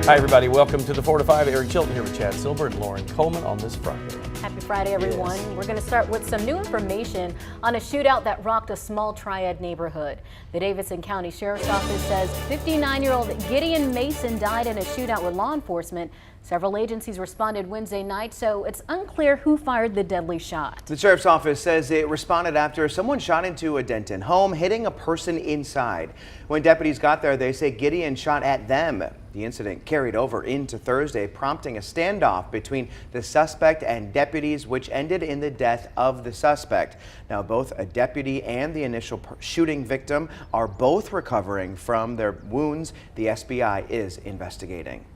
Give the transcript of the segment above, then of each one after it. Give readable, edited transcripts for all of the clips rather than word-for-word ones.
Hi everybody, welcome to the 4 to 5. Eric Chilton here with Chad Silver and Lauren Coleman on this Friday. Happy Friday, everyone. Yes. We're going to start with some new information on a shootout that rocked a small Triad neighborhood. The Davidson County Sheriff's Office says 59-year-old Gideon Mason died in a shootout with law enforcement. Several agencies responded Wednesday night, so it's unclear who fired the deadly shot. The Sheriff's Office says it responded after someone shot into a Denton home, hitting a person inside. When deputies got there, they say Gideon shot at them. The incident carried over into Thursday, prompting a standoff between the suspect and deputies, which ended in the death of the suspect. Now, both a deputy and the initial shooting victim are both recovering from their wounds. The SBI is investigating.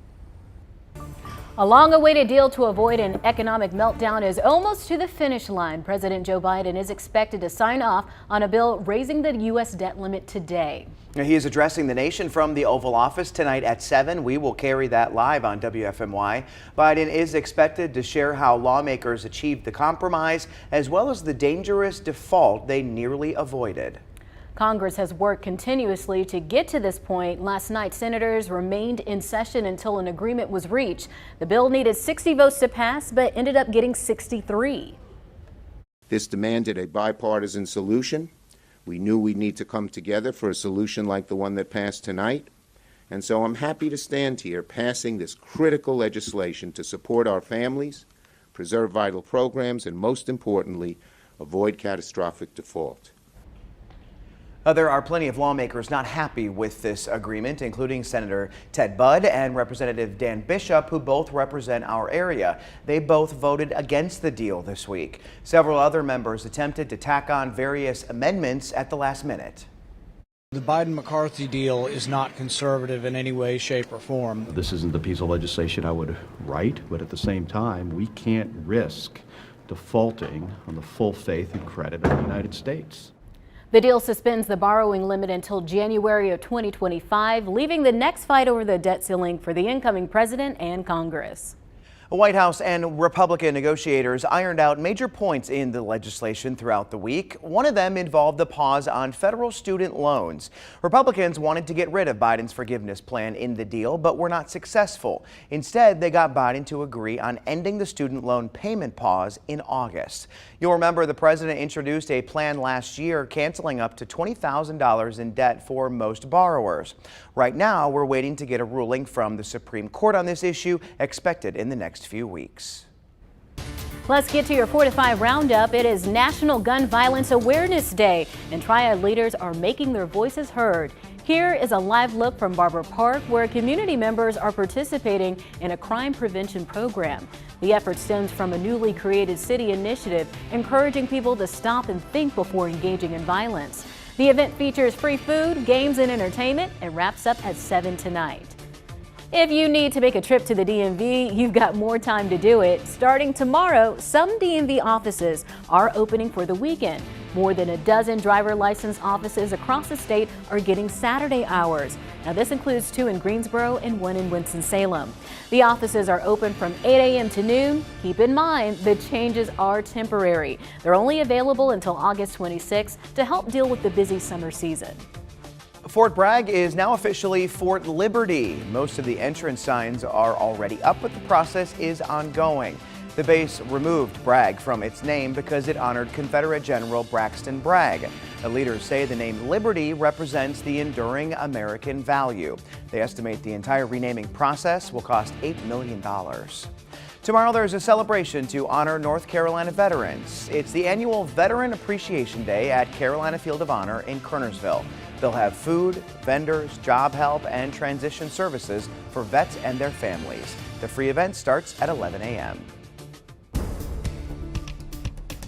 A long-awaited deal to avoid an economic meltdown is almost to the finish line. President Joe Biden is expected to sign off on a bill raising the U.S. debt limit today. Now, he is addressing the nation from the Oval Office tonight at 7. We will carry that live on WFMY. Biden is expected to share how lawmakers achieved the compromise, as well as the dangerous default they nearly avoided. Congress has worked continuously to get to this point. Last night, senators remained in session until an agreement was reached. The bill needed 60 votes to pass, but ended up getting 63. This demanded a bipartisan solution. We knew we'd need to come together for a solution like the one that passed tonight. And so I'm happy to stand here passing this critical legislation to support our families, preserve vital programs, and most importantly, avoid catastrophic default. There are plenty of lawmakers not happy with this agreement, including Senator Ted Budd and Representative Dan Bishop, who both represent our area. They both voted against the deal this week. Several other members attempted to tack on various amendments at the last minute. The Biden-McCarthy deal is not conservative in any way, shape, or form. This isn't the piece of legislation I would write, but at the same time, we can't risk defaulting on the full faith and credit of the United States. The deal suspends the borrowing limit until January of 2025, leaving the next fight over the debt ceiling for the incoming president and Congress. White House and Republican negotiators ironed out major points in the legislation throughout the week. One of them involved the pause on federal student loans. Republicans wanted to get rid of Biden's forgiveness plan in the deal, but were not successful. Instead, they got Biden to agree on ending the student loan payment pause in August. You'll remember the president introduced a plan last year canceling up to $20,000 in debt for most borrowers. Right now, we're waiting to get a ruling from the Supreme Court on this issue, expected in the next few weeks. Let's get to your 4 to 5 roundup. It is National Gun Violence Awareness Day, and Triad leaders are making their voices heard. Here is a live look from Barber Park, where community members are participating in a crime prevention program. The effort stems from a newly created city initiative encouraging people to stop and think before engaging in violence. The event features free food, games, and entertainment, and wraps up at 7 tonight. If you need to make a trip to the DMV, you've got more time to do it. Starting tomorrow, some DMV offices are opening for the weekend. More than a dozen driver license offices across the state are getting Saturday hours. Now, this includes 2 in Greensboro and 1 in Winston-Salem. The offices are open from 8 a.m. to noon. Keep in mind, the changes are temporary. They're only available until August 26th to help deal with the busy summer season. Fort Bragg is now officially Fort Liberty. Most of the entrance signs are already up, but the process is ongoing. The base removed Bragg from its name because it honored Confederate General Braxton Bragg. The leaders say the name Liberty represents the enduring American value. They estimate the entire renaming process will cost $8 million. Tomorrow there's a celebration to honor North Carolina veterans. It's the annual Veteran Appreciation Day at Carolina Field of Honor in Kernersville. They'll have food, vendors, job help, and transition services for vets and their families. The free event starts at 11 a.m.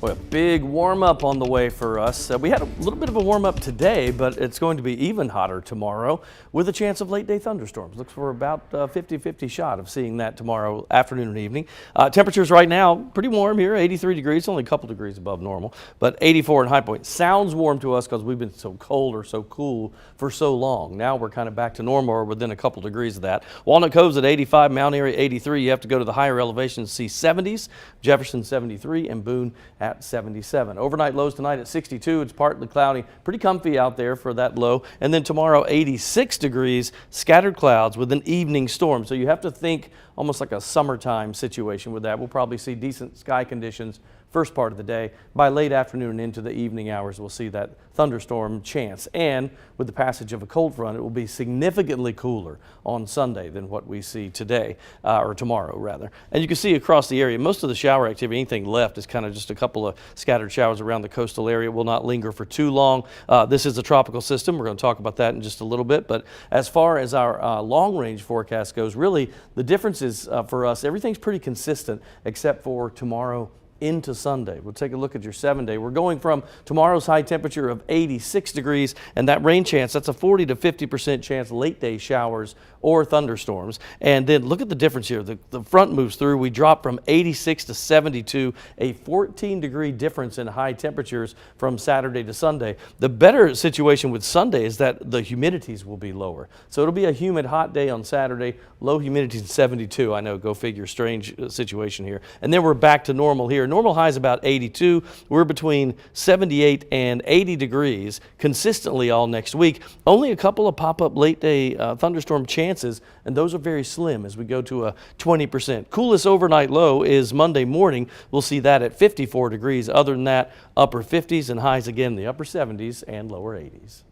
Well, a big warm up on the way for us. We had a little bit of a warm up today, but it's going to be even hotter tomorrow with a chance of late day thunderstorms. Looks for about 50-50 shot of seeing that tomorrow afternoon and evening. Temperatures right now pretty warm here, 83 degrees, only a couple degrees above normal, but 84 in High Point. Sounds warm to us because we've been so cold or so cool for so long. Now we're kind of back to normal or within a couple degrees of that. Walnut Cove's at 85, Mount Airy 83. You have to go to the higher elevations to see 70s, Jefferson 73, and Boone at at 77. Overnight lows tonight at 62. It's partly cloudy, pretty comfy out there for that low. And then tomorrow 86 degrees, scattered clouds with an evening storm. So you have to think almost like a summertime situation with that. We'll probably see decent sky conditions first part of the day. By late afternoon and into the evening hours, we'll see that thunderstorm chance. And with the passage of a cold front, it will be significantly cooler on Sunday than what we see today, or tomorrow rather. And you can see across the area, most of the shower activity, anything left is kind of just a couple of scattered showers around the coastal area. Will not linger for too long. This is a tropical system. We're going to talk about that in just a little bit. But as far as our long range forecast goes, really the difference is for us, everything's pretty consistent except for tomorrow into Sunday. We'll take a look at your 7-day. We're going from tomorrow's high temperature of 86 degrees, and that rain chance, that's a 40 to 50% chance late day showers or thunderstorms. And then look at the difference here. The front moves through. We drop from 86 to 72, a 14-degree difference in high temperatures from Saturday to Sunday. The better situation with Sunday is that the humidities will be lower. So it'll be a humid, hot day on Saturday, low humidity 72. I know, go figure, strange situation here. And then we're back to normal here. Normal high is about 82. We're between 78 and 80 degrees consistently all next week. Only a couple of pop-up late day thunderstorm chances, and those are very slim as we go to a 20%. Coolest overnight low is Monday morning. We'll see that at 54 degrees. Other than that, upper 50s and highs again in the upper 70s and lower 80s.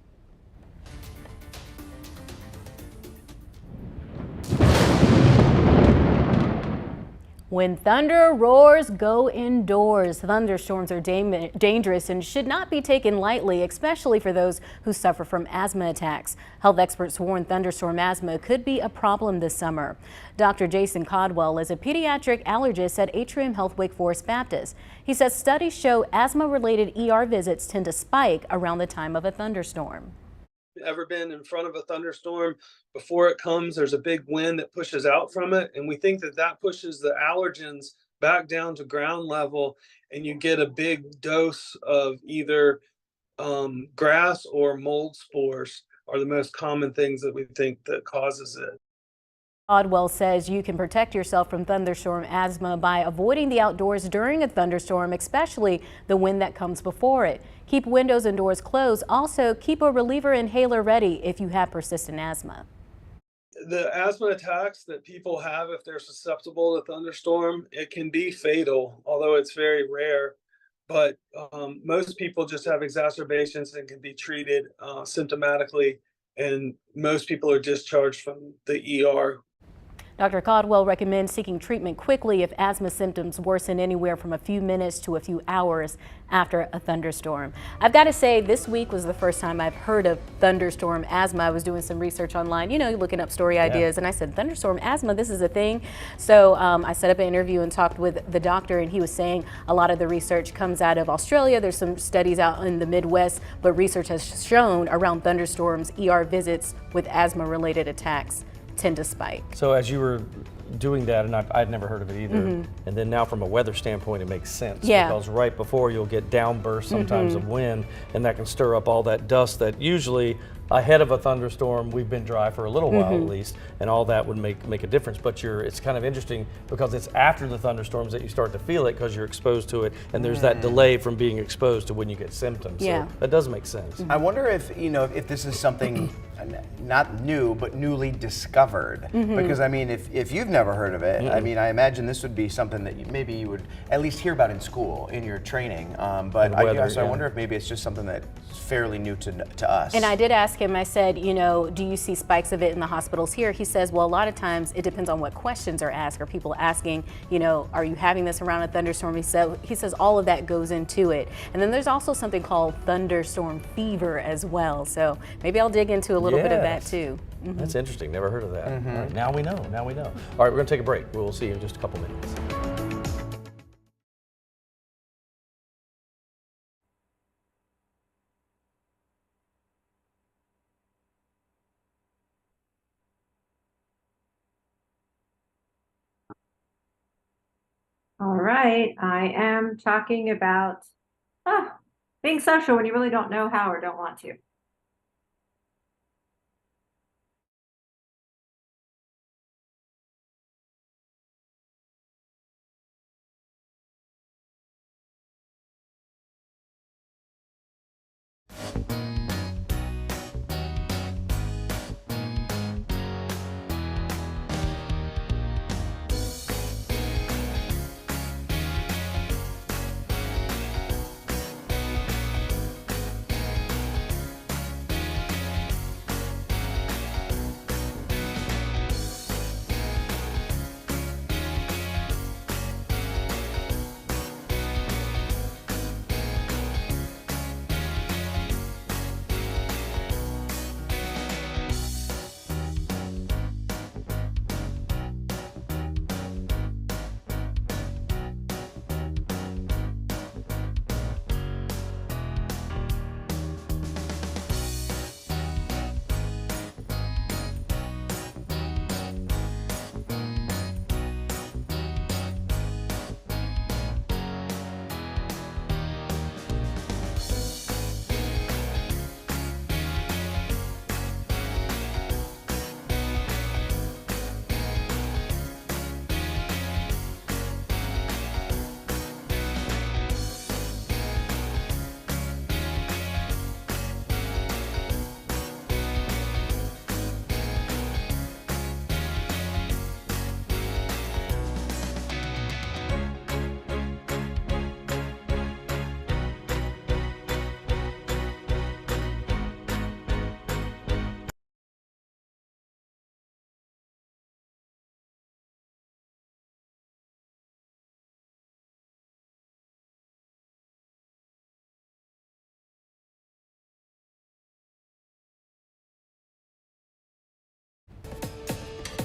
When thunder roars, go indoors. Thunderstorms are dangerous and should not be taken lightly, especially for those who suffer from asthma attacks. Health experts warn thunderstorm asthma could be a problem this summer. Dr. Jason Codwell is a pediatric allergist at Atrium Health Wake Forest Baptist. He says studies show asthma-related ER visits tend to spike around the time of a thunderstorm. Ever been in front of a thunderstorm? Before it comes, there's a big wind that pushes out from it, and we think that that pushes the allergens back down to ground level, and you get a big dose of either grass or mold spores are the most common things that we think that causes it. Codwell says you can protect yourself from thunderstorm asthma by avoiding the outdoors during a thunderstorm, especially the wind that comes before it. Keep windows and doors closed. Also, keep a reliever inhaler ready if you have persistent asthma. The asthma attacks that people have, if they're susceptible to thunderstorm, it can be fatal, although it's very rare. But most people just have exacerbations and can be treated symptomatically, and most people are discharged from the ER. Dr. Codwell recommends seeking treatment quickly if asthma symptoms worsen anywhere from a few minutes to a few hours after a thunderstorm. I've got to say, this week was the first time I've heard of thunderstorm asthma. I was doing some research online, you know, looking up story ideas, and I said, thunderstorm asthma, this is a thing. So I set up an interview and talked with the doctor, and he was saying a lot of the research comes out of Australia. There's some studies out in the Midwest, but research has shown around thunderstorms, ER visits with asthma-related attacks tend to spike. So as you were doing that, and I'd never heard of it either, and then now from a weather standpoint it makes sense, because right before you'll get downbursts sometimes of wind, and that can stir up all that dust that usually ahead of a thunderstorm we've been dry for a little while at least, and all that would make a difference. But it's kind of interesting because it's after the thunderstorms that you start to feel it because you're exposed to it, and there's that delay from being exposed to when you get symptoms. So that does make sense. I wonder if, you know, if this is something not new, but newly discovered. Because, I mean, if you've never heard of it, I mean, I imagine this would be something that maybe you would at least hear about in school, in your training. But I wonder if maybe it's just something that's fairly new to us. And I did ask him, I said, you know, do you see spikes of it in the hospitals here? He says, well, a lot of times it depends on what questions are asked. Are people asking, you know, are you having this around a thunderstorm? He says all of that goes into it. And then there's also something called thunderstorm fever as well. So maybe I'll dig into a little bit of that too. That's interesting. Never heard of that. All right, now we know. Now we know. All right, we're going to take a break. We'll see you in just a couple minutes. All right, I am talking about being social when you really don't know how or don't want to.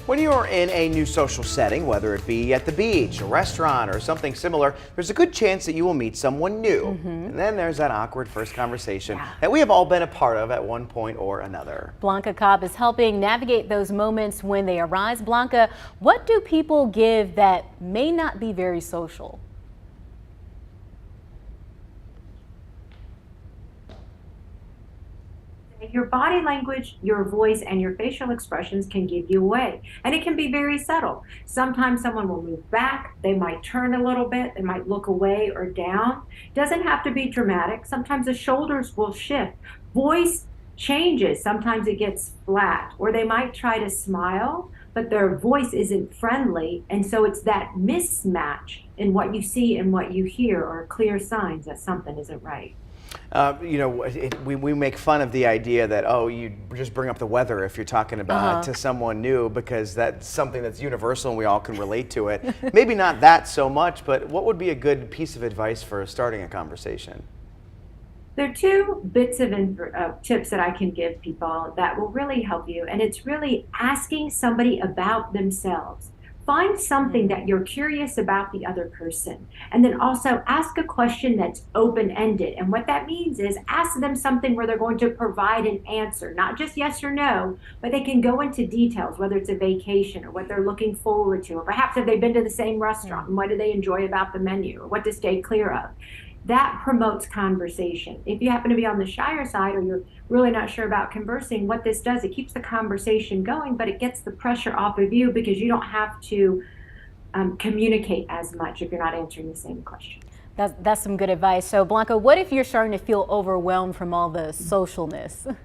When you're in a new social setting, whether it be at the beach, a restaurant, or something similar, there's a good chance that you will meet someone new. And then there's that awkward first conversation that we have all been a part of at one point or another. Blanca Cobb is helping navigate those moments when they arise. Blanca, what do people give that may not be very social? Your body language, your voice, and your facial expressions can give you away, and it can be very subtle. Sometimes someone will move back, they might turn a little bit, they might look away or down. Doesn't have to be dramatic. Sometimes the shoulders will shift. Voice changes. Sometimes it gets flat, or they might try to smile, but their voice isn't friendly, and so it's that mismatch in what you see and what you hear are clear signs that something isn't right. You know, we make fun of the idea that, oh, you just bring up the weather if you're talking about to someone new, because that's something that's universal and we all can relate to it. Maybe not that so much, but what would be a good piece of advice for starting a conversation? There are two bits of tips that I can give people that will really help you, and it's really asking somebody about themselves. Find something that you're curious about the other person, and then also ask a question that's open-ended. And what that means is ask them something where they're going to provide an answer, not just yes or no, but they can go into details, whether it's a vacation or what they're looking forward to, or perhaps if they've been to the same restaurant and what do they enjoy about the menu or what to stay clear of. That promotes conversation. If you happen to be on the shyer side or you're really not sure about conversing, what this does, it keeps the conversation going, but it gets the pressure off of you because you don't have to communicate as much if you're not answering the same question. That's some good advice. So Blanca, what if you're starting to feel overwhelmed from all the socialness?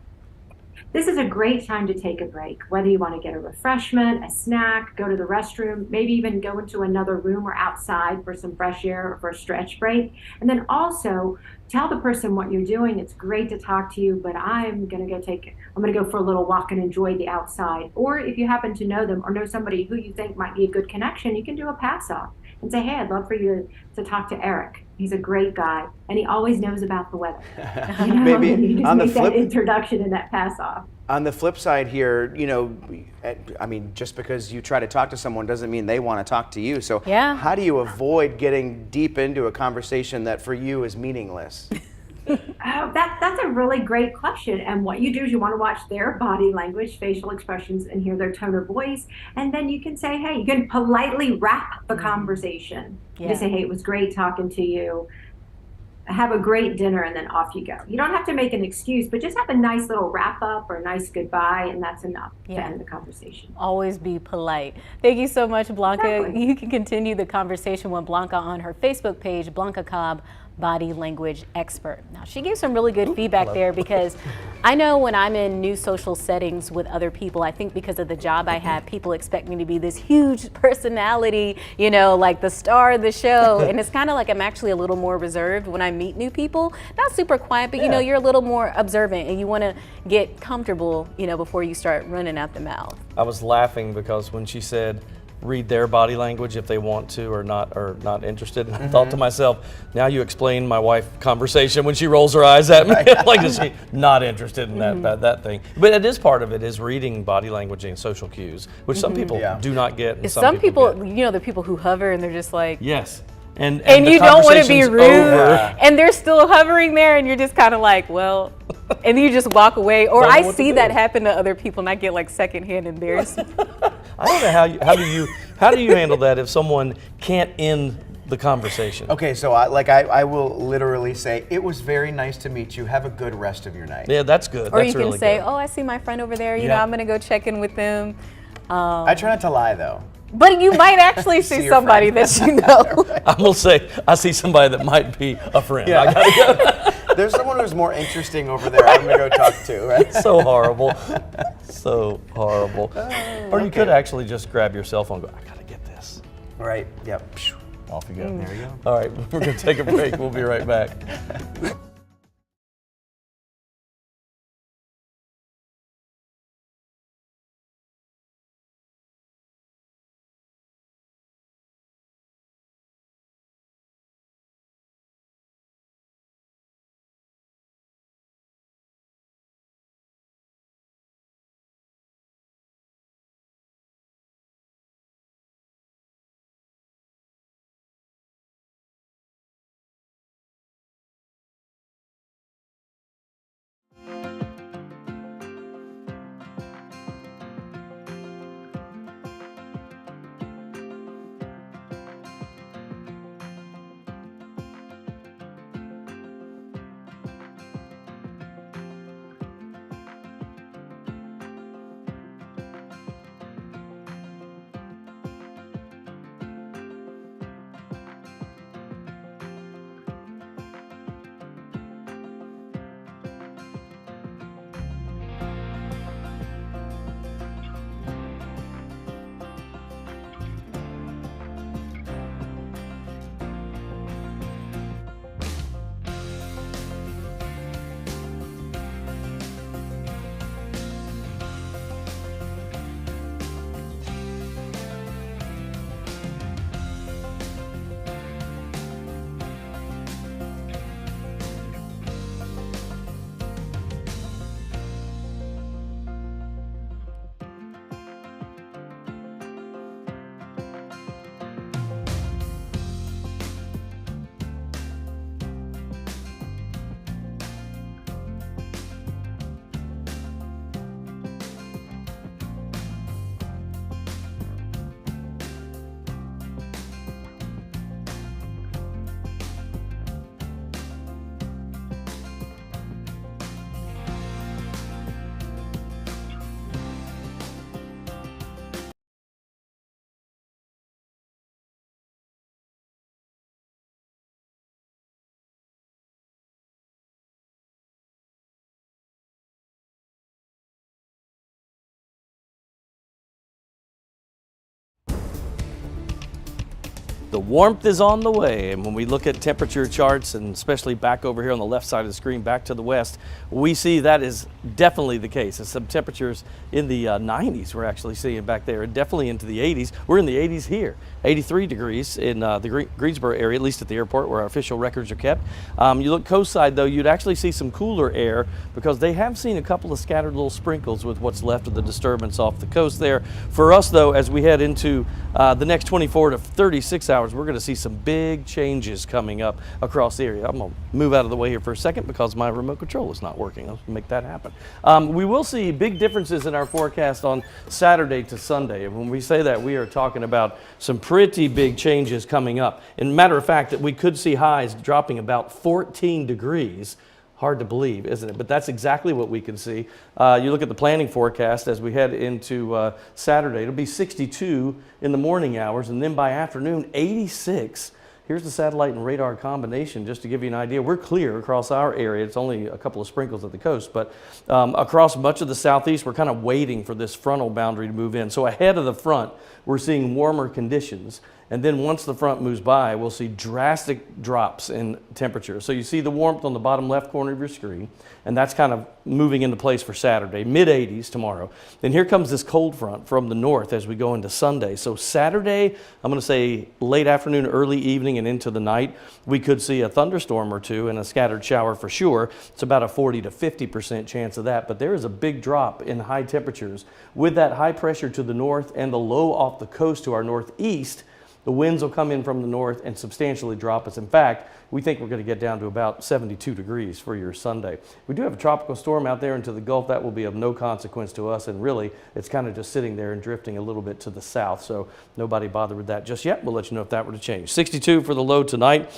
This is a great time to take a break, whether you want to get a refreshment, a snack, go to the restroom, maybe even go into another room or outside for some fresh air or for a stretch break. And then also tell the person what you're doing. It's great to talk to you, but I'm going to go for a little walk and enjoy the outside. Or if you happen to know them or know somebody who you think might be a good connection, you can do a pass off and say, hey, I'd love for you to talk to Eric. He's a great guy, and he always knows about the weather. You know, Maybe you just on the make flip, that introduction and that pass off. On the flip side here, you know, I mean, just because you try to talk to someone doesn't mean they want to talk to you. So how do you avoid getting deep into a conversation that for you is meaningless? That's a really great question. And what you do is you want to watch their body language, facial expressions, and hear their tone of voice. And then you can say, hey, you can politely wrap the conversation. You say, hey, it was great talking to you. Have a great dinner, and then off you go. You don't have to make an excuse, but just have a nice little wrap up or a nice goodbye, and that's enough to end the conversation. Always be polite. Thank you so much, Blanca. Exactly. You can continue the conversation with Blanca on her Facebook page, Blanca Cobb, body language expert. Now, she gave some really good feedback there, because I know when I'm in new social settings with other people, I think because of the job I have, people expect me to be this huge personality, you know, like the star of the show. And it's kind of like I'm actually a little more reserved when I meet new people. Not super quiet, but you know, you're a little more observant and you want to get comfortable, you know, before you start running out the mouth. I was laughing because when she said, read their body language if they want to or not interested. And I thought to myself, now you explain my wife conversation when she rolls her eyes at me. Like, is she not interested in that thing? But it is part of it, is reading body language and social cues, which some people do not get. And some people get. You know, the people who hover and they're just like, yes. And you don't want to be rude, and they're still hovering there, and you're just kind of like, well, and you just walk away. Or I see that happen to other people, and I get like secondhand embarrassed. I don't know how do you handle that if someone can't end the conversation? Okay, so I will literally say, it was very nice to meet you. Have a good rest of your night. Yeah, that's good. Or that's you can really say, good. oh, I see my friend over there. You know, I'm gonna go check in with them. I try not to lie though. But you might actually see somebody that you know. I will say, I see somebody that might be a friend. Yeah. I gotta go. There's someone who's more interesting over there. I'm gonna go talk to. Right? So horrible, so horrible. Or you could actually just grab your cell phone and go, I gotta get this. Right. Yep. Off you go. There you go. All right, we're gonna take a break. We'll be right back. The warmth is on the way, and when we look at temperature charts, and especially back over here on the left side of the screen, back to the west, we see that is definitely the case. And some temperatures in the 90s we're actually seeing back there, and definitely into the 80s. We're in the 80s here, 83 degrees in the Greensboro area, at least at the airport where our official records are kept. You look coast side though, you'd actually see some cooler air because they have seen a couple of scattered little sprinkles with what's left of the disturbance off the coast there. For us though, as we head into the next 24 to 36 hours, we're going to see some big changes coming up across the area. I'm going to move out of the way here for a second because my remote control is not working. I'll make that happen. We will see big differences in our forecast on Saturday to Sunday. And when we say that, we are talking about some pretty big changes coming up. And matter of fact, that we could see highs dropping about 14 degrees. Hard to believe, isn't it? But that's exactly what we can see. You look at the planning forecast as we head into Saturday. It'll be 62 in the morning hours, and then by afternoon, 86 Here's the satellite and radar combination just to give you an idea. We're clear across our area. It's only a couple of sprinkles at the coast, but across much of the southeast, we're kind of waiting for this frontal boundary to move in. So ahead of the front, we're seeing warmer conditions. And then once the front moves by, we'll see drastic drops in temperature. So you see the warmth on the bottom left corner of your screen, and that's kind of moving into place for Saturday, mid-80s tomorrow. Then here comes this cold front from the north as we go into Sunday. So Saturday, I'm going to say late afternoon, early evening, and into the night, we could see a thunderstorm or two and a scattered shower for sure. It's about a 40 to 50% chance of that, but there is a big drop in high temperatures. With that high pressure to the north and the low off the coast to our northeast, the winds will come in from the north and substantially drop us. In fact, we think we're going to get down to about 72 degrees for your Sunday. We do have a tropical storm out there into the Gulf. That will be of no consequence to us, and really it's kind of just sitting there and drifting a little bit to the south, so nobody bothered with that just yet. We'll let you know if that were to change. 62 for the low tonight.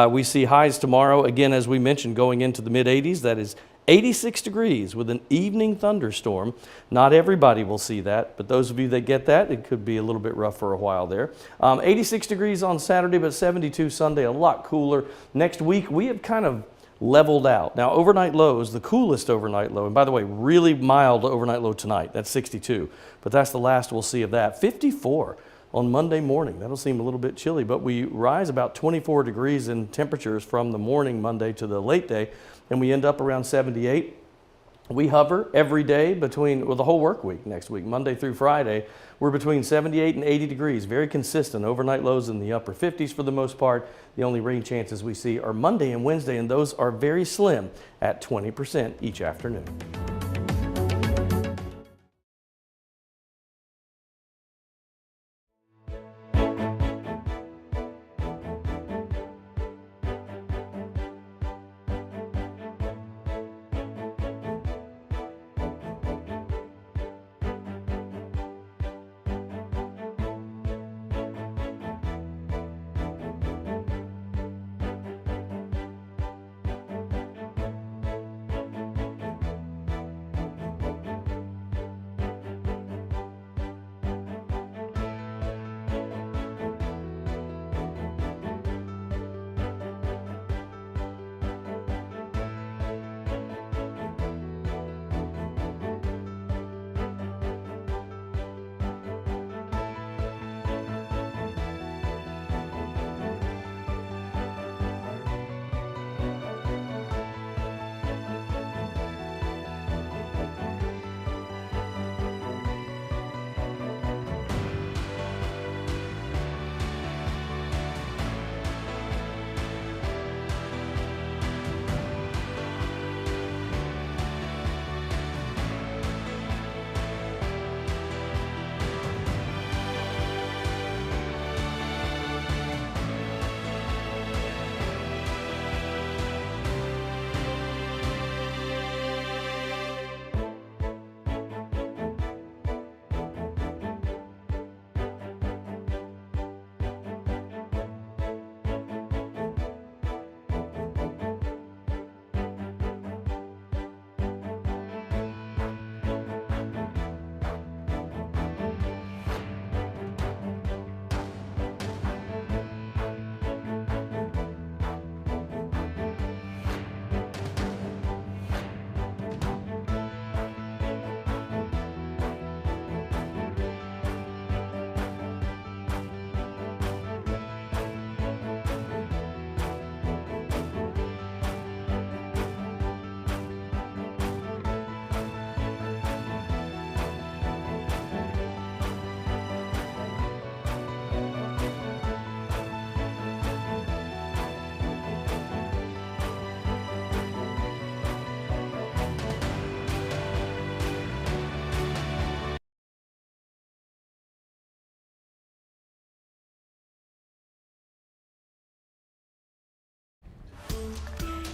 We see highs tomorrow, again, as we mentioned, going into the mid-80s. That is 86 degrees with an evening thunderstorm. Not everybody will see that, but those of you that get that, it could be a little bit rough for a while there. 86 degrees on Saturday, but 72 Sunday, a lot cooler. Next week, we have kind of leveled out. Now, overnight lows, the coolest overnight low, and by the way, really mild overnight low tonight, that's 62, but that's the last we'll see of that. 54 on Monday morning. That'll seem a little bit chilly, but we rise about 24 degrees in temperatures from the morning Monday to the late day, and we end up around 78. We hover every day between, well, the whole work week next week, Monday through Friday, we're between 78 and 80 degrees, very consistent. Overnight lows in the upper 50s for the most part. The only rain chances we see are Monday and Wednesday, and those are very slim at 20% each afternoon.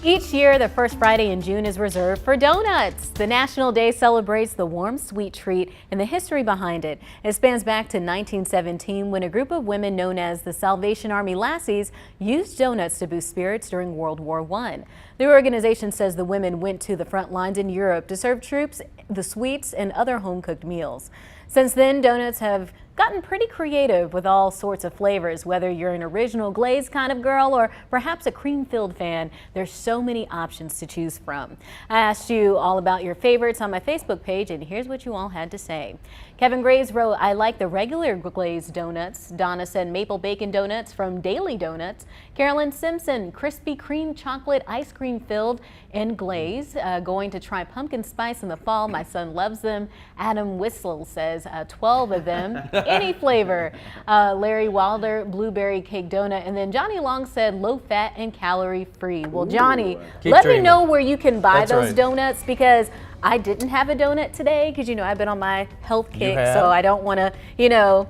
Each year, the first Friday in June is reserved for donuts. The National Day celebrates the warm, sweet treat and the history behind it. It spans back to 1917 when a group of women known as the Salvation Army Lassies used donuts to boost spirits during World War I. The organization says the women went to the front lines in Europe to serve troops the sweets and other home-cooked meals. Since then, donuts have gotten pretty creative with all sorts of flavors. Whether you're an original glaze kind of girl or perhaps a cream-filled fan, there's so many options to choose from. I asked you all about your favorites on my Facebook page, and here's what you all had to say. Kevin Graves wrote, I like the regular glazed donuts. Donna said maple bacon donuts from Daily Donuts. Carolyn Simpson, Krispy Kreme chocolate ice cream filled and glaze. Going to try pumpkin spice in the fall. My son loves them. Adam Whistle says 12 of them, any flavor. Larry Wilder, blueberry cake donut. And then Johnny Long said low fat and calorie free. Well, Johnny, let me know where you can buy those donuts, because I didn't have a donut today because, you know, I've been on my health kick, so I don't want to, you know.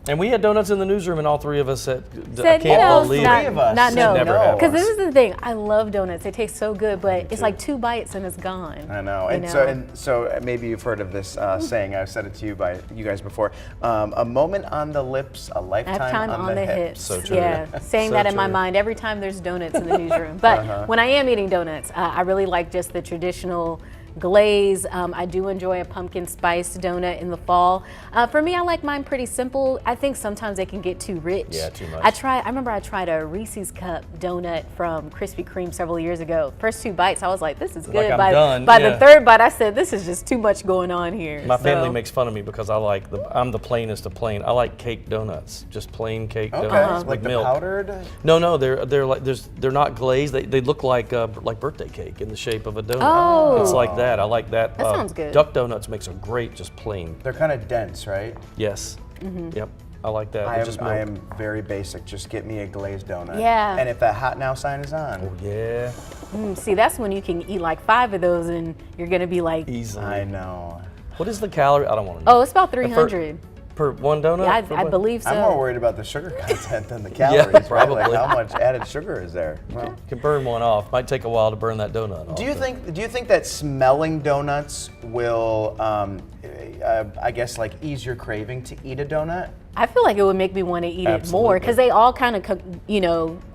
And we had donuts in the newsroom, and all three of us said, I can't believe it. No. Because this is the thing. I love donuts. They taste so good, but it's like 2 bites and it's gone. I know. And so maybe you've heard of this saying. I've said it to you guys before. A moment on the lips, a lifetime on the hips. So true. Yeah, saying that in my mind every time there's donuts in the newsroom. But when I am eating donuts, I really like just the traditional glaze. I do enjoy a pumpkin spice donut in the fall. For me, I like mine pretty simple. I think sometimes they can get too rich. Yeah, too much. I remember I tried a Reese's Cup donut from Krispy Kreme several years ago. First 2 bites, I was like, this is good. Like by the third bite, I said, this is just too much going on here. My family makes fun of me because I'm the plainest of plain. I like cake donuts, just plain cake donuts with like milk. The powdered? No, they're like they're not glazed. They look like birthday cake in the shape of a donut. Oh. It's like that. I like that. That sounds good. Duck Donuts makes a great, just plain. They're kind of dense, right? Yes. Yep. I like that. I am very basic. Just get me a glazed donut. Yeah. And if that hot now sign is on. Oh, yeah. See, that's when you can eat like 5 of those and you're going to be like. Easily. I know. What is the calorie? I don't want to know. Oh, it's about 300. Per one donut? Yeah, I believe so. I'm more worried about the sugar content than the calories. Yeah, probably. Right? Like how much added sugar is there? Well, you can burn one off. Might take a while to burn that donut off. Do you think that smelling donuts will, I guess, like ease your craving to eat a donut? I feel like it would make me want to eat it more because they all kind of,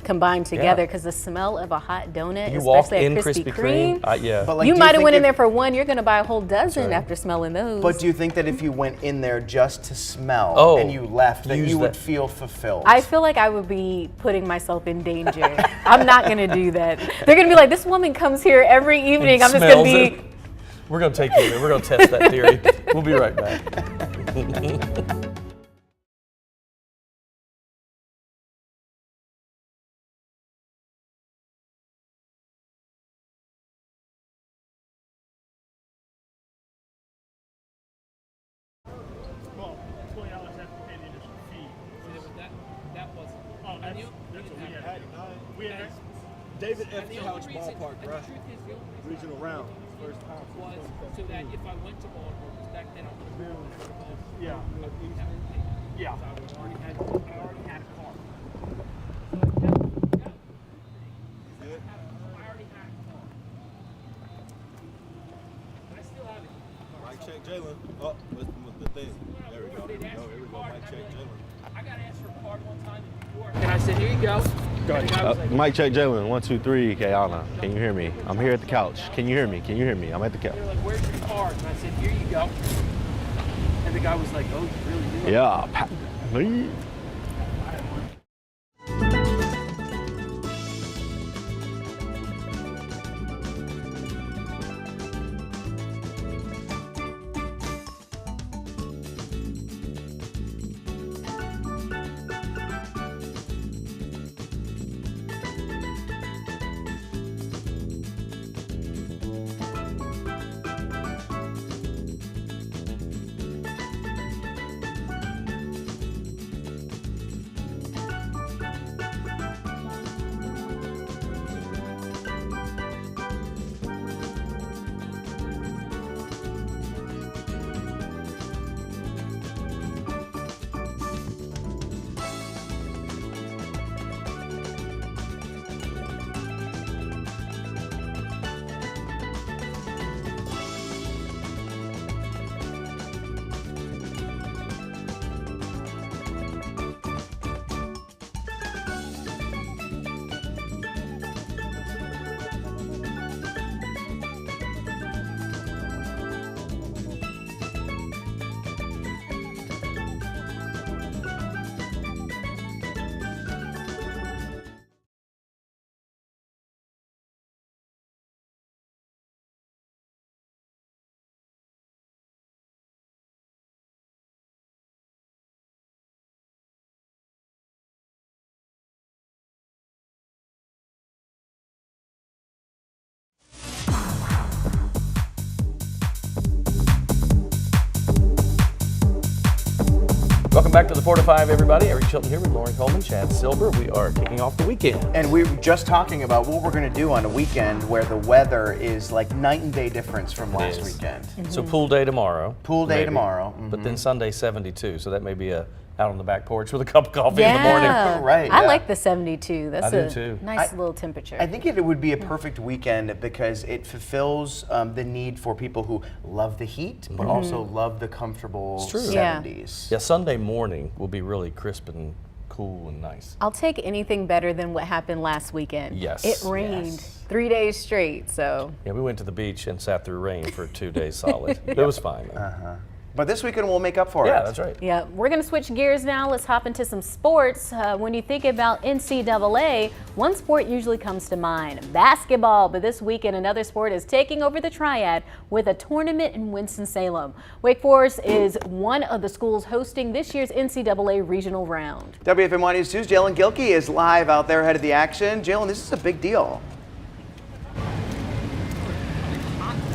combine together. Because the smell of a hot donut, especially at Krispy Kreme, yeah. But like, you might have went in there for one. You're going to buy a whole dozen after smelling those. But do you think that if you went in there just to smell and you left, that you would feel fulfilled? I feel like I would be putting myself in danger. I'm not going to do that. They're going to be like, this woman comes here every evening. I'm just going to be. We're going to take you there. We're going to test that theory. We'll be right back. David F. Couch Ballpark, bro. Regional round. First time. Was so that if I went to Baltimore, back then I would have been. Yeah. Yeah. I already had a car. Good. I already had a car. I still have it. Mic check, Jalen. Oh, with the thing. There we go. Here we go. Mic check, Jalen. I got asked for a card one time in New York. And I said, here you go. Mic check, Jalen. 1, 2, 3. Kayana, can you hear me? I'm here at the couch. Can you hear me? Can you hear me? I'm at the couch. They're like, where's your card? And I said, here you go. And the guy was like, oh, you really do? Yeah. Welcome back to the 4 to 5, everybody. Eric Chilton here with Lauren Coleman, Chad Silver. We are kicking off the weekend. And we were just talking about what we're going to do on a weekend where the weather is like night and day difference from last weekend. So pool day tomorrow. Pool day tomorrow. But then Sunday 72, so that may be out on the back porch with a cup of coffee in the morning. Right. I like the 72. That's I do too. Nice little temperature. I think it would be a perfect weekend because it fulfills the need for people who love the heat, but also love the comfortable 70s. Yeah, Sunday morning will be really crisp and cool and nice. I'll take anything better than what happened last weekend. Yes. It rained 3 days straight, so. Yeah, we went to the beach and sat through rain for 2 days solid. It was fine, though. But this weekend we'll make up for it. Yeah, that's right. Yeah, we're going to switch gears now. Let's hop into some sports. When you think about NCAA, one sport usually comes to mind, basketball. But this weekend, another sport is taking over the Triad with a tournament in Winston-Salem. Wake Forest is one of the schools hosting this year's NCAA regional round. WFMY News 2's Jalen Gilkey is live out there ahead of the action. Jalen, this is a big deal.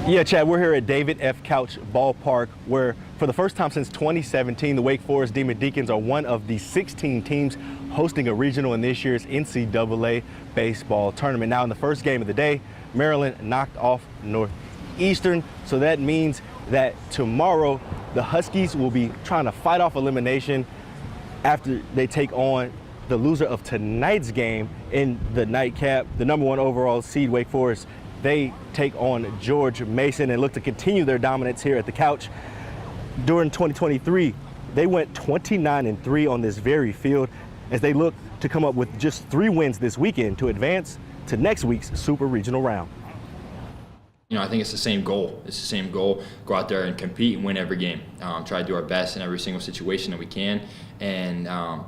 Yeah, Chad, we're here at David F. Couch Ballpark, where for the first time since 2017, the Wake Forest Demon Deacons are one of the 16 teams hosting a regional in this year's NCAA baseball tournament. Now, in the first game of the day, Maryland knocked off Northeastern, so that means that tomorrow the Huskies will be trying to fight off elimination after they take on the loser of tonight's game in the nightcap. The #1 overall seed, Wake Forest, they take on George Mason and look to continue their dominance here at the Couch. During 2023, they went 29-3 on this very field as they look to come up with just 3 wins this weekend to advance to next week's Super Regional round. You know, I think it's the same goal. It's the same goal. Go out there and compete and win every game. Try to do our best in every single situation that we can. And,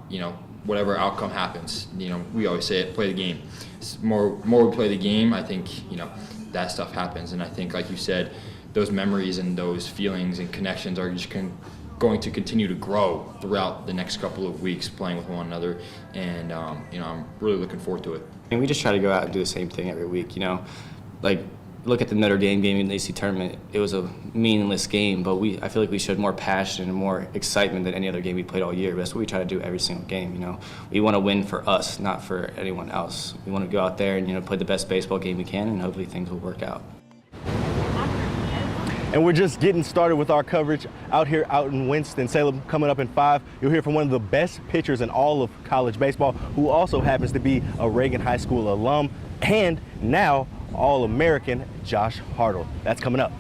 you know, whatever outcome happens, you know, we always say it, play the game. More we play the game, I think, you know, that stuff happens. And I think, like you said, those memories and those feelings and connections are just going to continue to grow throughout the next couple of weeks playing with one another. And, you know, I'm really looking forward to it. And we just try to go out and do the same thing every week, you know. Like, look at the Notre Dame game in the AC tournament. It was a meaningless game, but I feel like we showed more passion and more excitement than any other game we played all year. That's what we try to do every single game, you know. We want to win for us, not for anyone else. We want to go out there and, you know, play the best baseball game we can, and hopefully things will work out. And we're just getting started with our coverage out in Winston-Salem. Coming up in 5, you'll hear from one of the best pitchers in all of college baseball, who also happens to be a Reagan High School alum, and now All-American Josh Hartle. That's coming up.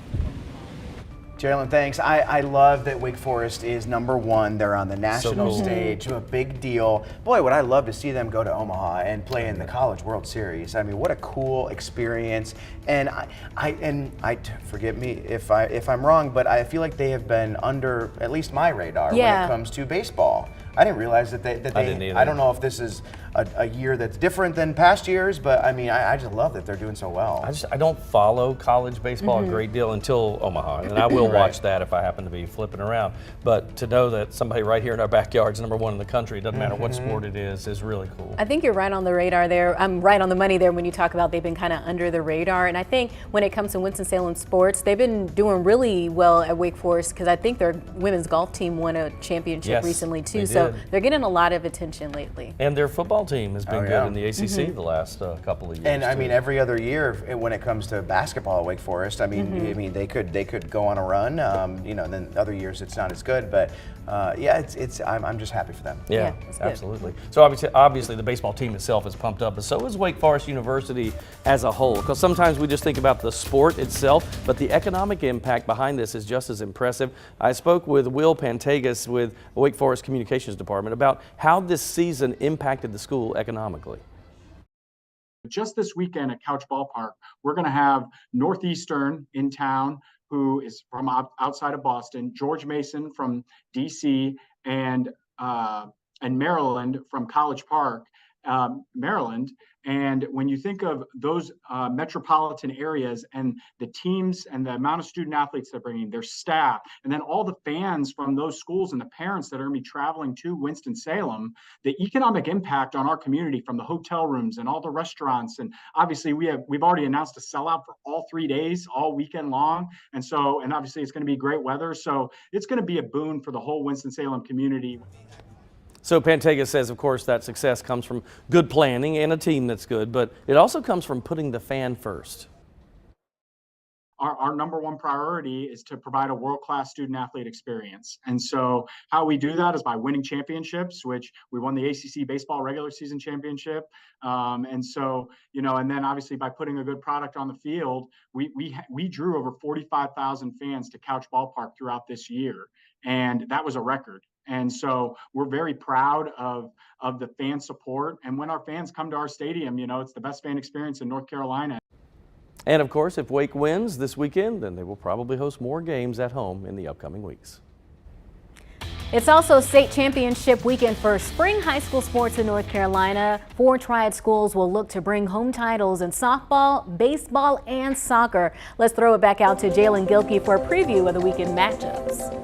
Jalen, thanks. I love that Wake Forest is #1. They're on the national stage, a big deal. Boy, would I love to see them go to Omaha and play in the College World Series. I mean, what a cool experience. And I forgive me if I'm wrong, but I feel like they have been under at least my radar when it comes to baseball. I didn't realize that they I don't know if this is a year that's different than past years, but I mean, I just love that they're doing so well. I don't follow college baseball a great deal until Omaha, and I will watch that if I happen to be flipping around. But to know that somebody right here in our backyard is #1 in the country, doesn't matter what sport it is really cool. I think you're right on the radar there. I'm right on the money there when you talk about they've been kind of under the radar. And I think when it comes to Winston-Salem sports, they've been doing really well at Wake Forest because I think their women's golf team won a championship recently too. So they're getting a lot of attention lately. And their football team has been good in the ACC the last couple of years. And I mean, every other year when it comes to basketball at Wake Forest, I mean, they could go on a run. You know, then other years it's not as good, but yeah, I'm just happy for them. Yeah, absolutely. So obviously the baseball team itself is pumped up, but so is Wake Forest University as a whole. Because sometimes we just think about the sport itself, but the economic impact behind this is just as impressive. I spoke with Will Pantagas with Wake Forest Communications Department about how this season impacted the school economically. Just this weekend at Couch Ballpark, we're going to have Northeastern in town, who is from outside of Boston, George Mason from DC, and Maryland from College Park. Maryland. And when you think of those metropolitan areas and the teams and the amount of student athletes they're bringing, their staff, and then all the fans from those schools and the parents that are going to be traveling to Winston-Salem, the economic impact on our community from the hotel rooms and all the restaurants. And obviously we've already announced a sellout for all 3 days, all weekend long. And obviously it's going to be great weather. So it's going to be a boon for the whole Winston-Salem community. So Pantega says, of course, that success comes from good planning and a team that's good, but it also comes from putting the fan first. Our number one priority is to provide a world-class student-athlete experience. And so how we do that is by winning championships, which we won the ACC baseball regular season championship. And then obviously by putting a good product on the field, we drew over 45,000 fans to Couch Ballpark throughout this year. And that was a record. And so we're very proud of the fan support. And when our fans come to our stadium, it's the best fan experience in North Carolina. And of course, if Wake wins this weekend, then they will probably host more games at home in the upcoming weeks. It's also state championship weekend for spring high school sports in North Carolina. 4 Triad schools will look to bring home titles in softball, baseball, and soccer. Let's throw it back out to Jalen Gilkey for a preview of the weekend matchups.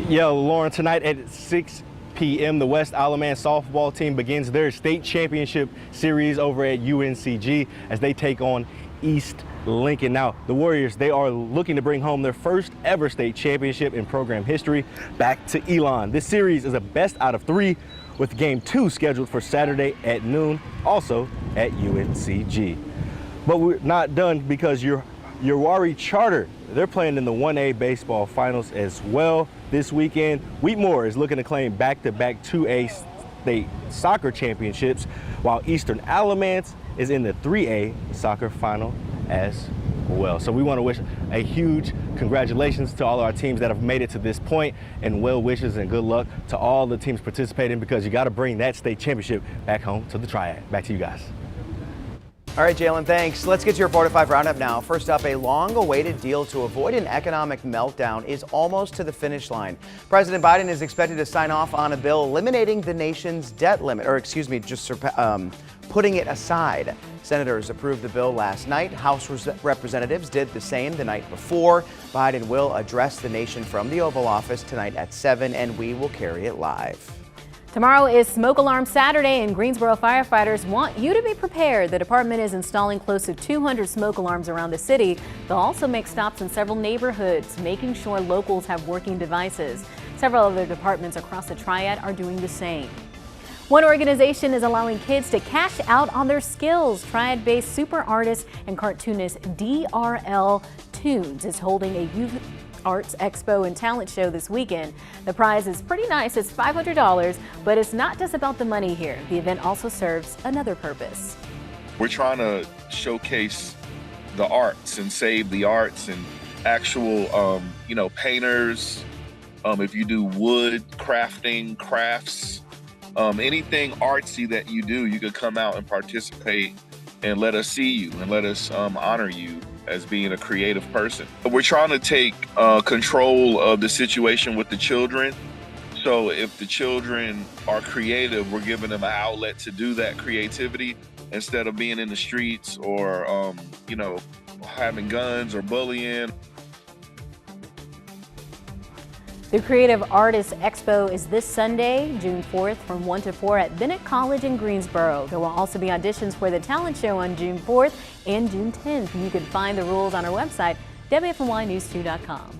Lauren, tonight at 6 p.m. the West Alaman softball team begins their state championship series over at UNCG as they take on East Lincoln. Now, the Warriors, they are looking to bring home their first ever state championship in program history back to Elon. This series is a best out of 3 with game 2 scheduled for Saturday at noon, also at UNCG. But we're not done because your Uwharrie Charter, they're playing in the 1A baseball finals as well this weekend. Wheatmore is looking to claim back-to-back 2A state soccer championships, while Eastern Alamance is in the 3A soccer final as well. So we want to wish a huge congratulations to all our teams that have made it to this point, and well wishes and good luck to all the teams participating, because you got to bring that state championship back home to the Triad. Back to you guys. All right, Jalen, thanks. Let's get to your 4 to 5 roundup now. First up, a long-awaited deal to avoid an economic meltdown is almost to the finish line. President Biden is expected to sign off on a bill eliminating the nation's debt limit, putting it aside. Senators approved the bill last night. House representatives did the same the night before. Biden will address the nation from the Oval Office tonight at 7, and we will carry it live. Tomorrow is Smoke Alarm Saturday, and Greensboro firefighters want you to be prepared. The department is installing close to 200 smoke alarms around the city. They'll also make stops in several neighborhoods, making sure locals have working devices. Several other departments across the Triad are doing the same. One organization is allowing kids to cash out on their skills. Triad-based super artist and cartoonist DRL Tunes is holding a youth Arts Expo and Talent Show this weekend. The prize is pretty nice. It's $500, but it's not just about the money here. The event also serves another purpose. We're trying to showcase the arts and save the arts and actual, painters. If you do wood, crafting, crafts, anything artsy that you do, you could come out and participate and let us see you and let us honor you as being a creative person. We're trying to take control of the situation with the children. So if the children are creative, we're giving them an outlet to do that creativity instead of being in the streets or, having guns or bullying. The Creative Artists Expo is this Sunday, June 4th from 1 to 4 at Bennett College in Greensboro. There will also be auditions for the talent show on June 4th and June 10th. You can find the rules on our website, WFMYnews2.com.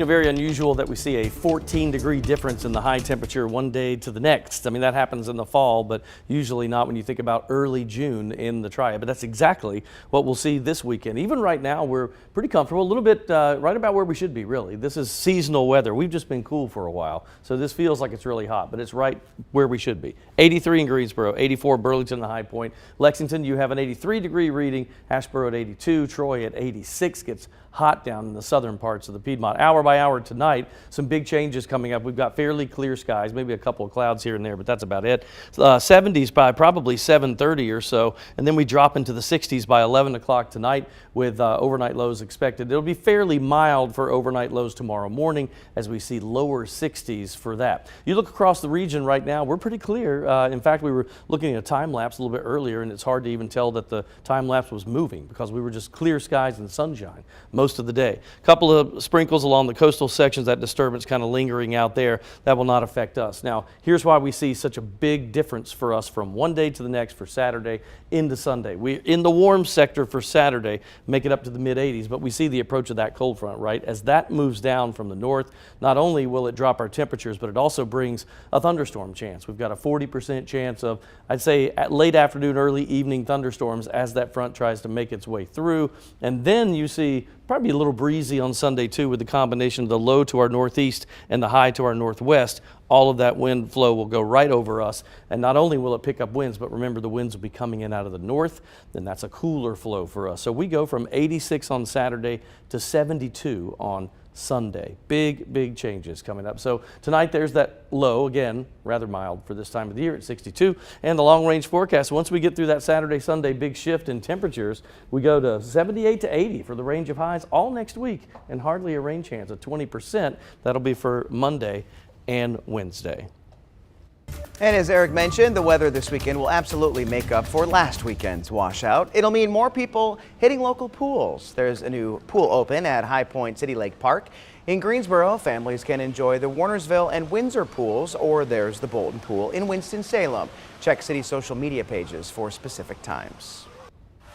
Very unusual that we see a 14-degree difference in the high temperature one day to the next. I mean, that happens in the fall, but usually not when you think about early June in the Triad. But that's exactly what we'll see this weekend. Even right now, we're pretty comfortable, a little bit right about where we should be, really. This is seasonal weather. We've just been cool for a while, so this feels like it's really hot, but it's right where we should be. 83 in Greensboro, 84 Burlington, the high point. Lexington, you have an 83-degree reading. Asheboro at 82, Troy at 86 gets hot down in the southern parts of the Piedmont. Hour by hour tonight, some big changes coming up. We've got fairly clear skies, maybe a couple of clouds here and there, but that's about it. 70s by probably 7:30 or so, and then we drop into the 60s by 11 o'clock tonight with overnight lows expected. It'll be fairly mild for overnight lows tomorrow morning as we see lower 60s for that. You look across the region right now, we're pretty clear. In fact, we were looking at a time lapse a little bit earlier, and it's hard to even tell that the time lapse was moving because we were just clear skies and sunshine most of the day. A couple of sprinkles along the coastal sections, that disturbance kind of lingering out there. That will not affect us. Now, here's why we see such a big difference for us from one day to the next for Saturday into Sunday. We're in the warm sector for Saturday, make it up to the mid-80s, but we see the approach of that cold front, right? As that moves down from the north, not only will it drop our temperatures, but it also brings a thunderstorm chance. We've got a 40% chance of, I'd say, at late afternoon, early evening thunderstorms as that front tries to make its way through. And then you see probably a little breezy on Sunday too, with the combination of the low to our northeast and the high to our northwest. All of that wind flow will go right over us, and not only will it pick up winds, but remember the winds will be coming in out of the north, then that's a cooler flow for us. So we go from 86 on Saturday to 72 on Sunday. Big changes coming up. So tonight there's that low, again, rather mild for this time of the year at 62. And the long range forecast, once we get through that Saturday, Sunday big shift in temperatures, we go to 78 to 80 for the range of highs all next week, and hardly a rain chance of 20%. That'll be for Monday and Wednesday. And as Eric mentioned, the weather this weekend will absolutely make up for last weekend's washout. It'll mean more people hitting local pools. There's a new pool open at High Point City Lake Park. In Greensboro, families can enjoy the Warnersville and Windsor pools, or there's the Bolton Pool in Winston-Salem. Check city social media pages for specific times.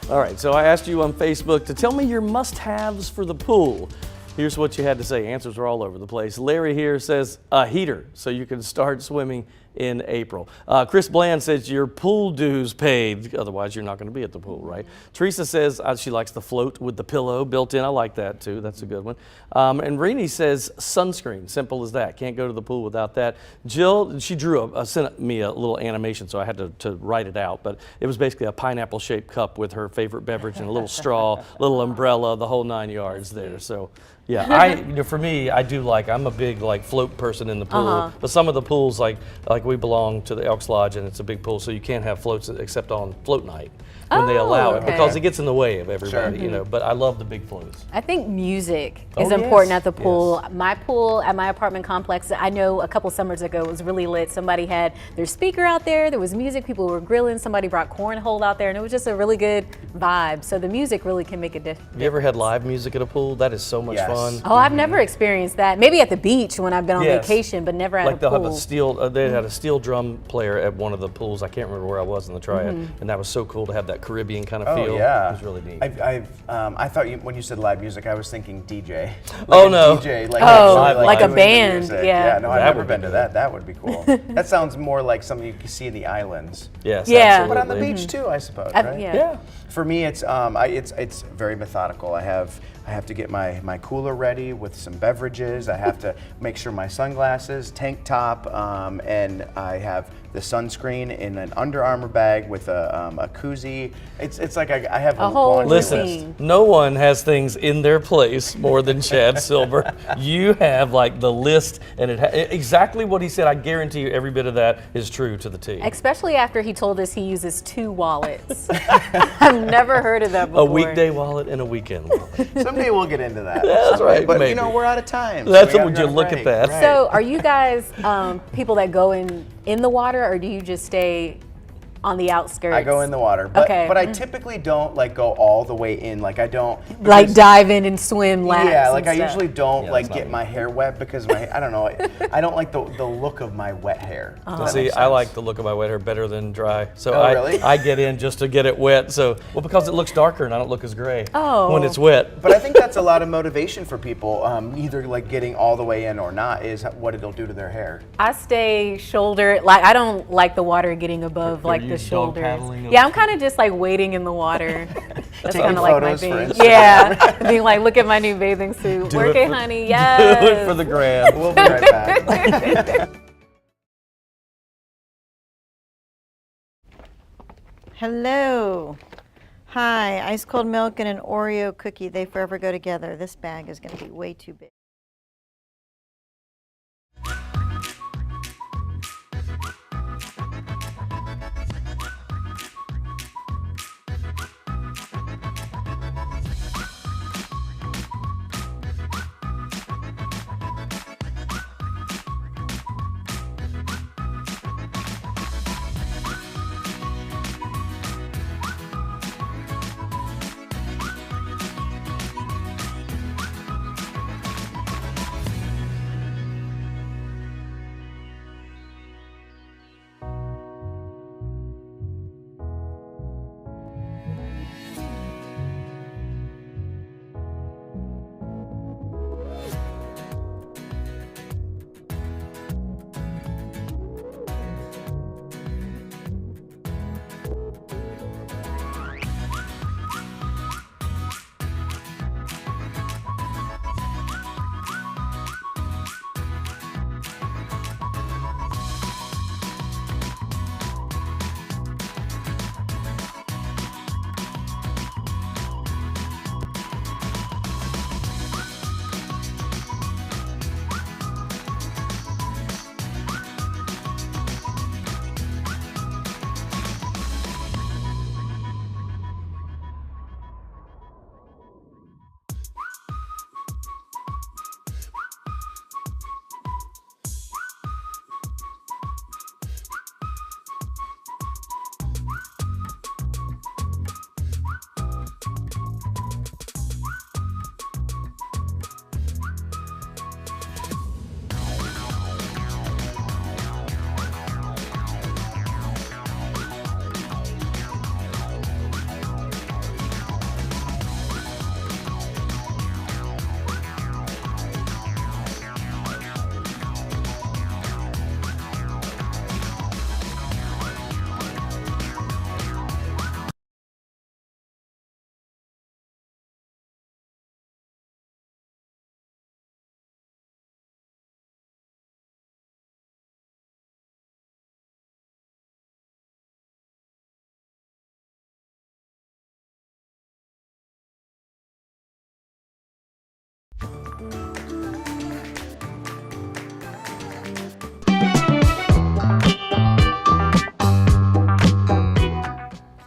All right, so I asked you on Facebook to tell me your must-haves for the pool. Here's what you had to say. Answers are all over the place. Larry here says a heater so you can start swimming in April. Chris Bland says your pool dues paid, otherwise you're not going to be at the pool, right? Teresa says she likes the float with the pillow built in. I like that too. That's a good one. And Renee says sunscreen. Simple as that. Can't go to the pool without that. Jill, she sent me a little animation, so I had to write it out, but it was basically a pineapple shaped cup with her favorite beverage and a little straw, little umbrella, the whole 9 yards there. So yeah, for me, I'm a big float person in the pool, but some of the pools like we belong to the Elks Lodge, and it's a big pool, so you can't have floats except on float night when they allow it, because it gets in the way of everybody, but I love the big floats. I think music is important at the pool. Yes. My pool at my apartment complex, I know a couple summers ago, it was really lit. Somebody had their speaker out there was music, people were grilling, somebody brought cornhole out there, and it was just a really good vibe. So the music really can make a difference. You ever had live music at a pool? That is so much fun. Oh, I've never experienced that. Maybe at the beach when I've been on vacation, but never at a pool. They'll have a steel, they had a steel drum player at one of the pools. I can't remember where I was in the Triad, and that was so cool to have that Caribbean kind of feel. Yeah. It was really neat. I thought when you said live music, I was thinking DJ. DJ, like a band. Yeah, no, I've never been to that. That would be cool. That sounds more like something you can see in the islands. Yes, yeah. But on the beach too, I suppose, right? Yeah. For me, it's very methodical. I have to get my cooler ready with some beverages. I have to make sure my sunglasses, tank top, and I have the sunscreen in an Under Armour bag with a koozie. It's like I have a whole laundry Listen, list. no one has things in their place more than Chad Silver. You have the list, and exactly what he said. I guarantee you every bit of that is true to the T. Especially after he told us he uses 2 wallets. I've never heard of that before. A weekday wallet and a weekend wallet. Someday we'll get into that. That's right. But maybe. we're out of time. That's what you look at that. Right. So are you guys people that go in the water, or do you just stay on the outskirts? I go in the water, but I typically don't go all the way in. I don't dive in and swim laps. Yeah, I usually don't get my hair wet because I don't know. I don't like the look of my wet hair. See, I like the look of my wet hair better than dry. So really? I get in just to get it wet. So because it looks darker and I don't look as gray when it's wet. But I think that's a lot of motivation for people. Either getting all the way in or not is what it'll do to their hair. I stay shoulder. I don't like the water getting above the shoulders. Yeah, I'm kind of just waiting in the water. That's kind of my thing. Yeah, being look at my new bathing suit. Work it, honey. Yes. Do it for the gram. We'll be right back. Hello. Hi, ice cold milk and an Oreo cookie. They forever go together. This bag is going to be way too big.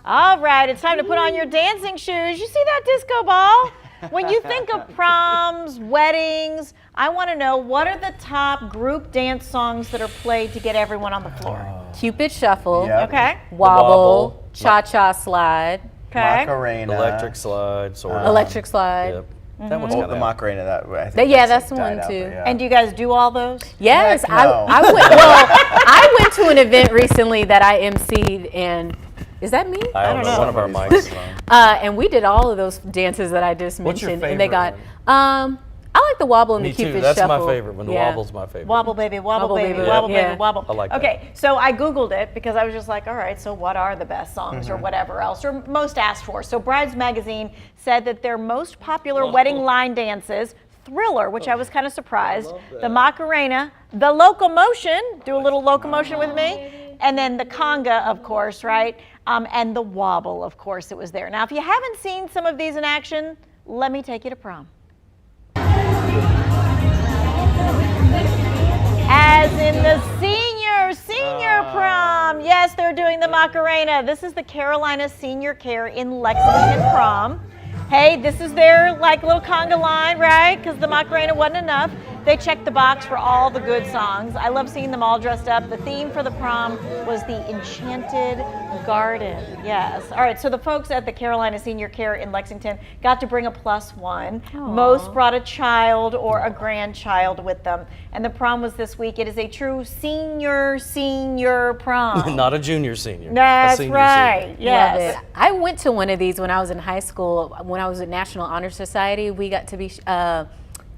All right, it's time to put on your dancing shoes. You see that disco ball? When you think of proms, weddings, I want to know, what are the top group dance songs that are played to get everyone on the floor? Cupid Shuffle. Yep. Okay. Wobble. Cha-cha slide. Okay. Macarena. Electric slide, sort of. Electric slide. Yep. That one's Oh, kind the of Macarena. That I think Yeah, that's the died one out, too. but yeah. And do you guys do all those? Yes, Heck no. I went. Well, I went to an event recently that I emceed, and is that me? I don't know. One of our Somebody's mics. And we did all of those dances that I just What's your mentioned, and they got. favorite I like the wobble and Me the Cupid too. That's Shuffle. my favorite one. The Yeah. wobble's my favorite. Wobble baby, wobble, Wobble baby, baby, wobble yeah. baby, wobble. I like that. Okay, so I Googled it because I was just like, all right, so what are the best songs or whatever else, or most asked for? So Brides Magazine said that their most popular wedding line dances, Thriller, which I was kind of surprised, the Macarena, the Locomotion, do a little Locomotion with me, and then the Conga, of course, right? And the Wobble, of course, it was there. Now, if you haven't seen some of these in action, let me take you to prom. As in the senior prom. Yes, they're doing the Macarena. This is the Carolina Senior Care in Lexington prom. Hey, this is their like little conga line, right? Because the Macarena wasn't enough. They checked the box for all the good songs. I love seeing them all dressed up. The theme for the prom was the Enchanted Garden. Yes. All right, so the folks at the Carolina Senior Care in Lexington got to bring a +1. Aww. Most brought a child or a grandchild with them. And the prom was this week. It is a true senior prom. Not a junior senior. That's a senior right. Senior. Yes. Love it. I went to one of these when I was in high school. When I was at National Honor Society, we got to be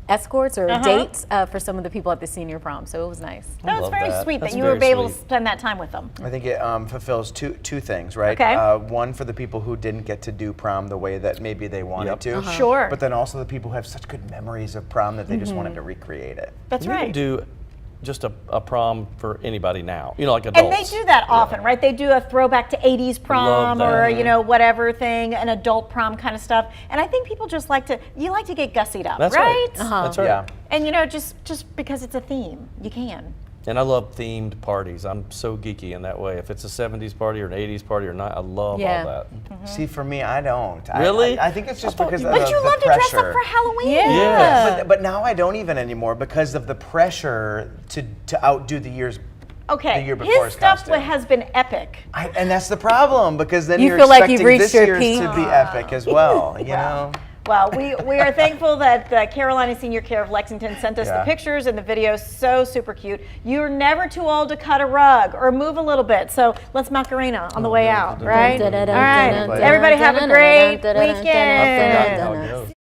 escorts or dates for some of the people at the senior prom, so it was nice. That was very sweet That's that you were very able to sweet. spend that time with them. I think it fulfills two things, right? Okay. One for the people who didn't get to do prom the way that maybe they wanted to. Sure. But then also the people who have such good memories of prom that they just wanted to recreate it. That's We right. even do just a prom for anybody now, you know, like adults. And they do that often, right? They do a throwback to 80s prom or, you know, whatever thing, an adult prom kind of stuff. And I think people just like to get gussied up, That's right? That's right. Yeah. And, you know, just because it's a theme, you can. And I love themed parties. I'm so geeky in that way. If it's a 70s party or an 80s party or not, I love all that. See, for me, I don't. Really? I think it's just because of But you the love to pressure. dress up for Halloween. Yeah. But now I don't even anymore because of the pressure to outdo the year Okay, before's his stuff costume. has been epic. And that's the problem, because then You you're feel like expecting you've reached this your year's peak. to be epic as well, you know? Well, we are thankful that the Carolina Senior Care of Lexington sent us the Yeah. pictures and the videos. So super cute. You're never too old to cut a rug or move a little bit. So let's Macarena on the way out, right? All right. Everybody have a great weekend.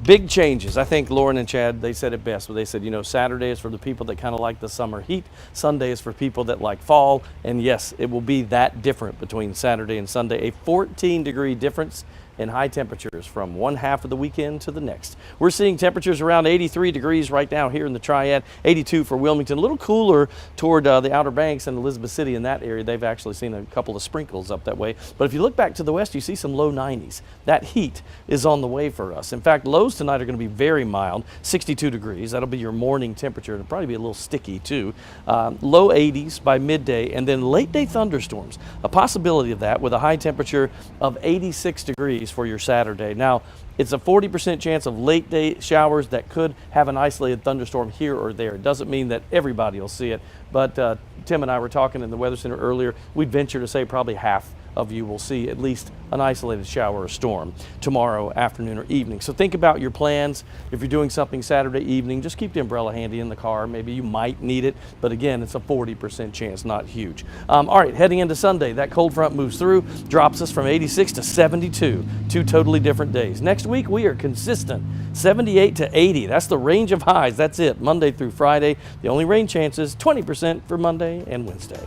Big changes. I think Lauren and Chad, they said it best. They said, you know, Saturday is for the people that kind of like the summer heat. Sunday is for people that like fall. And yes, it will be that different between Saturday and Sunday. A 14-degree difference in high temperatures from one half of the weekend to the next. We're seeing temperatures around 83 degrees right now here in the Triad, 82 for Wilmington, a little cooler toward the Outer Banks and Elizabeth City in that area. They've actually seen a couple of sprinkles up that way. But if you look back to the west, you see some low 90s. That heat is on the way for us. In fact, lows tonight are going to be very mild, 62 degrees. That'll be your morning temperature. It'll probably be a little sticky too. Low 80s by midday, and then late day thunderstorms. A possibility of that with a high temperature of 86 degrees for your Saturday. Now, it's a 40% chance of late day showers that could have an isolated thunderstorm here or there. It doesn't mean that everybody will see it, but Tim and I were talking in the Weather Center earlier. We'd venture to say probably half of you will see at least an isolated shower or storm tomorrow afternoon or evening. So think about your plans. If you're doing something Saturday evening, just keep the umbrella handy in the car. Maybe you might need it, but again, it's a 40% chance, not huge. All right, heading into Sunday, that cold front moves through, drops us from 86 to 72, 2 totally different days. Next week, we are consistent, 78 to 80. That's the range of highs. That's it, Monday through Friday. The only rain chances, 20% for Monday and Wednesday.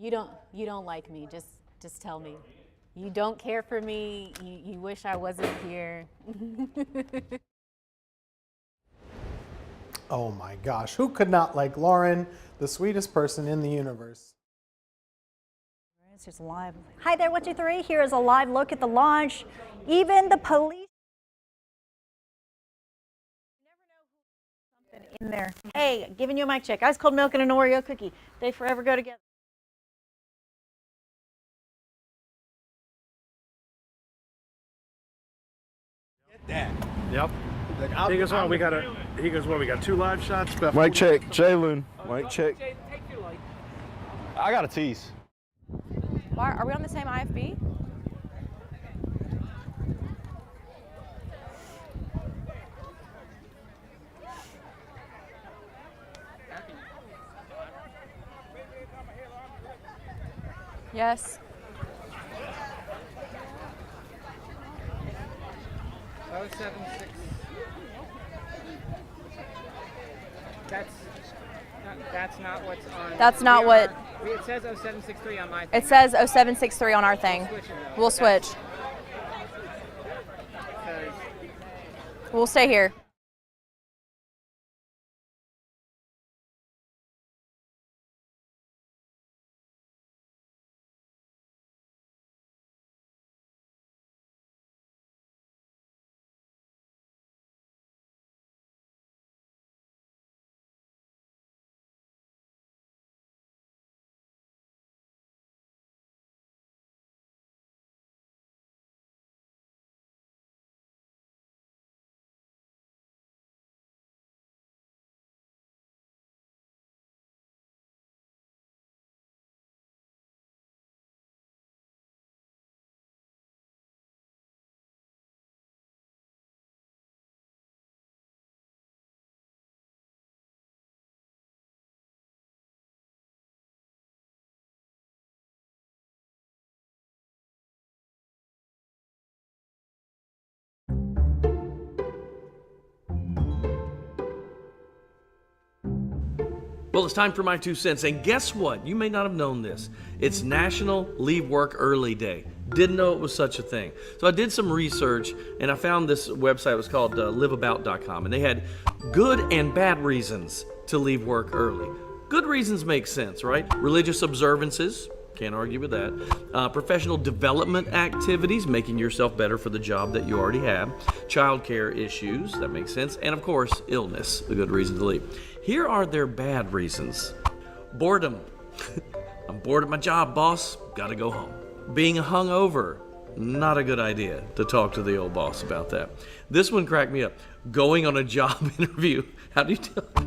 You don't like me. Just tell me. You don't care for me. You wish I wasn't here. Oh my gosh, who could not like Lauren, the sweetest person in the universe? It's just live. Hi there, 123. Here is a live look at the launch. Even the police. You never know who's something in there. Hey, giving you a mic check. Ice cold milk and an Oreo cookie. They forever go together. That. Yep. He goes, well, we got 2 live shots. Mic check, Jalen. Mic check. I got a tease. Are we on the same IFB? Yes. 076. That's not what's on. That's not what. It says 0763 on my thing. It says 0763 on our thing. We'll switch. We'll stay here. Well, it's time for my 2 cents, and guess what? You may not have known this. It's National Leave Work Early Day. Didn't know it was such a thing. So I did some research, and I found this website. It was called liveabout.com, and they had good and bad reasons to leave work early. Good reasons make sense, right? Religious observances, can't argue with that. Professional development activities, making yourself better for the job that you already have. Childcare issues, that makes sense. And of course, illness, a good reason to leave. Here are their bad reasons. Boredom. I'm bored at my job, boss. Gotta go home. Being hungover. Not a good idea to talk to the old boss about that. This one cracked me up. Going on a job interview. How do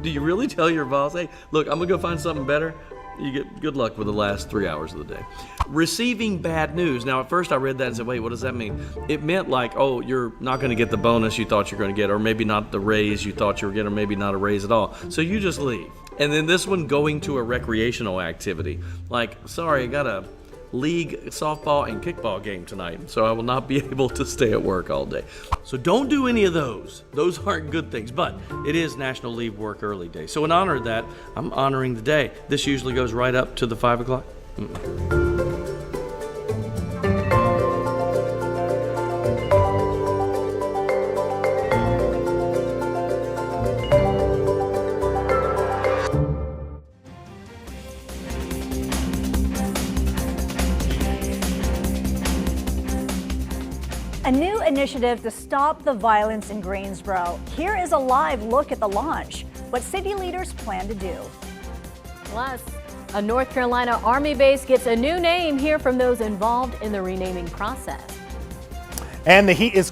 you really tell your boss, hey, look, I'm gonna go find something better? You get good luck with the last 3 hours of the day. Receiving bad news. Now, at first I read that and said, wait, what does that mean? It meant like, oh, you're not going to get the bonus you thought you were going to get, or maybe not the raise you thought you were getting, or maybe not a raise at all. So you just leave. And then this one, going to a recreational activity. Like, sorry, I got a league softball and kickball game tonight, so I will not be able to stay at work all day. So don't do any of those. Those aren't good things, but it is National Leave Work Early Day. So in honor of that, I'm honoring the day. This usually goes right up to the 5 o'clock. a new initiative to stop the violence in Greensboro. Here is a live look at the launch, what city leaders plan to do. Plus, a North Carolina Army base gets a new name. Hear from those involved in the renaming process. And the heat is